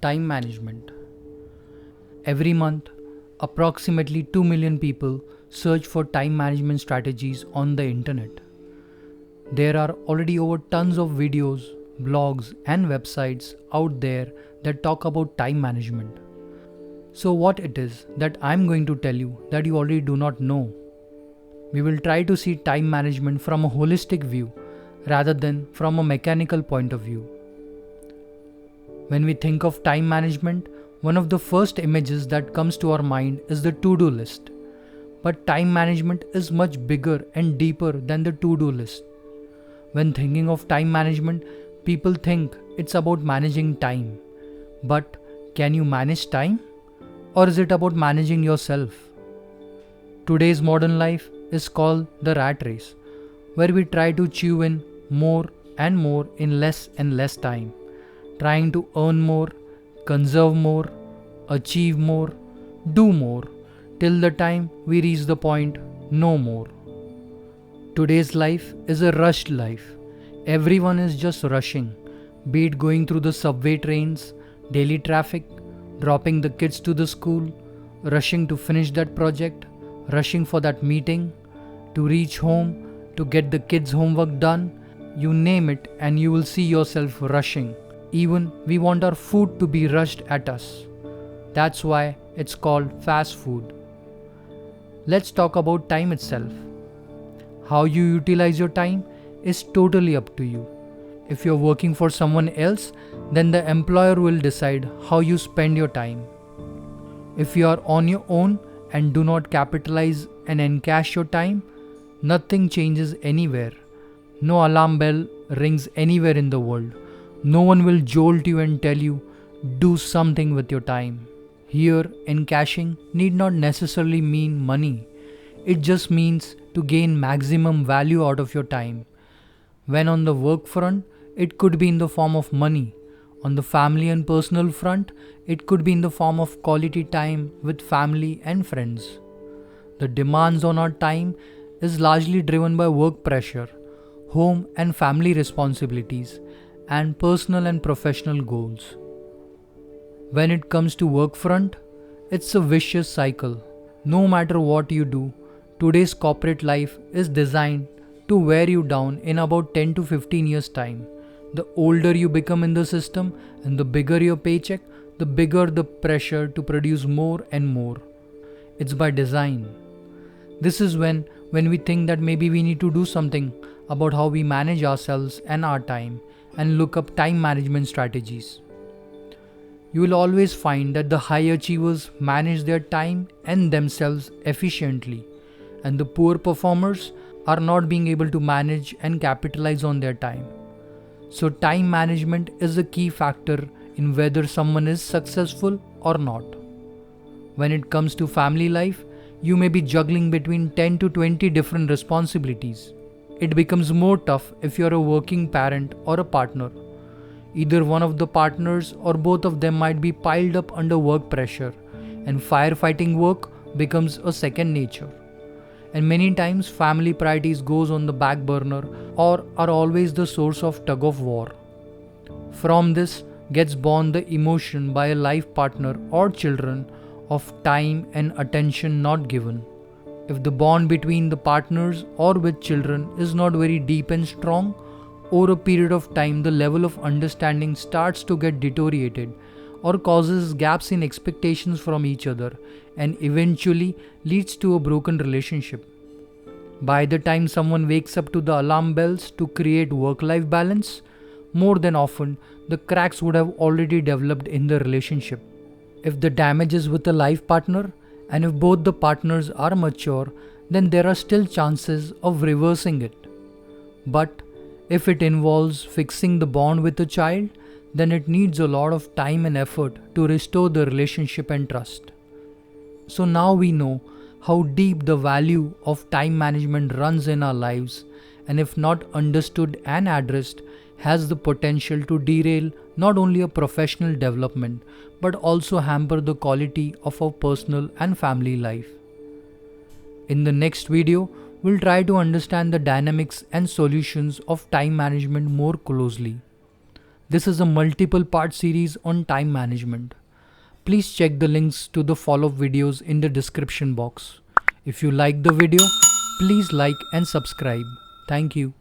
time management. Every month, approximately 2 million people search for time management strategies on the internet. There are already over tons of videos, blogs, and websites out there that talk about time management. So, what it is that I'm going to tell you that you already do not know? We will try to see time management from a holistic view rather than from a mechanical point of view. When we think of time management, one of the first images that comes to our mind is the to-do list. But time management is much bigger and deeper than the to-do list. When thinking of time management, people think it's about managing time. But can you manage time? Or is it about managing yourself? Today's modern life is called the rat race, where we try to chew in more and more in less and less time, trying to earn more, conserve more, achieve more, do more, till the time we reach the point no more. Today's life is a rushed life. Everyone is just rushing, be it going through the subway trains, daily traffic, dropping the kids to the school, rushing to finish that project, rushing for that meeting, to reach home, to get the kids' homework done. You name it and you will see yourself rushing. Even we want our food to be rushed at us. That's why it's called fast food. Let's talk about time itself. How you utilize your time is totally up to you. If you're working for someone else, then the employer will decide how you spend your time. If you are on your own and do not capitalize and encash your time, nothing changes anywhere. No alarm bell rings anywhere in the world. No one will jolt you and tell you, do something with your time. Here, encashing need not necessarily mean money. It just means to gain maximum value out of your time. When on the work front, it could be in the form of money. On the family and personal front, it could be in the form of quality time with family and friends. The demands on our time is largely driven by work pressure, home and family responsibilities, and personal and professional goals. When it comes to work front, it's a vicious cycle. No matter what you do, today's corporate life is designed to wear you down in about 10 to 15 years' time. The older you become in the system and the bigger your paycheck, the bigger the pressure to produce more and more. It's by design. This is when we think that maybe we need to do something about how we manage ourselves and our time and look up time management strategies. You will always find that the high achievers manage their time and themselves efficiently, and the poor performers are not being able to manage and capitalize on their time. So time management is a key factor in whether someone is successful or not. When it comes to family life, you may be juggling between 10 to 20 different responsibilities. It becomes more tough if you're a working parent or a partner. Either one of the partners or both of them might be piled up under work pressure, and firefighting work becomes a second nature. And many times family priorities goes on the back burner or are always the source of tug of war. From this gets born the emotion by a life partner or children of time and attention not given. If the bond between the partners or with children is not very deep and strong, over a period of time the level of understanding starts to get deteriorated or causes gaps in expectations from each other and eventually leads to a broken relationship. By the time someone wakes up to the alarm bells to create work-life balance, more than often the cracks would have already developed in the relationship. If the damage is with a life partner, and if both the partners are mature, then there are still chances of reversing it. But if it involves fixing the bond with a child, then it needs a lot of time and effort to restore the relationship and trust. So now we know how deep the value of time management runs in our lives, and if not understood and addressed, has the potential to derail not only a professional development but also hamper the quality of our personal and family life. In the next video, we'll try to understand the dynamics and solutions of time management more closely. This is a multiple part series on time management. Please check the links to the follow-up videos in the description box. If you like the video, please like and subscribe. Thank you.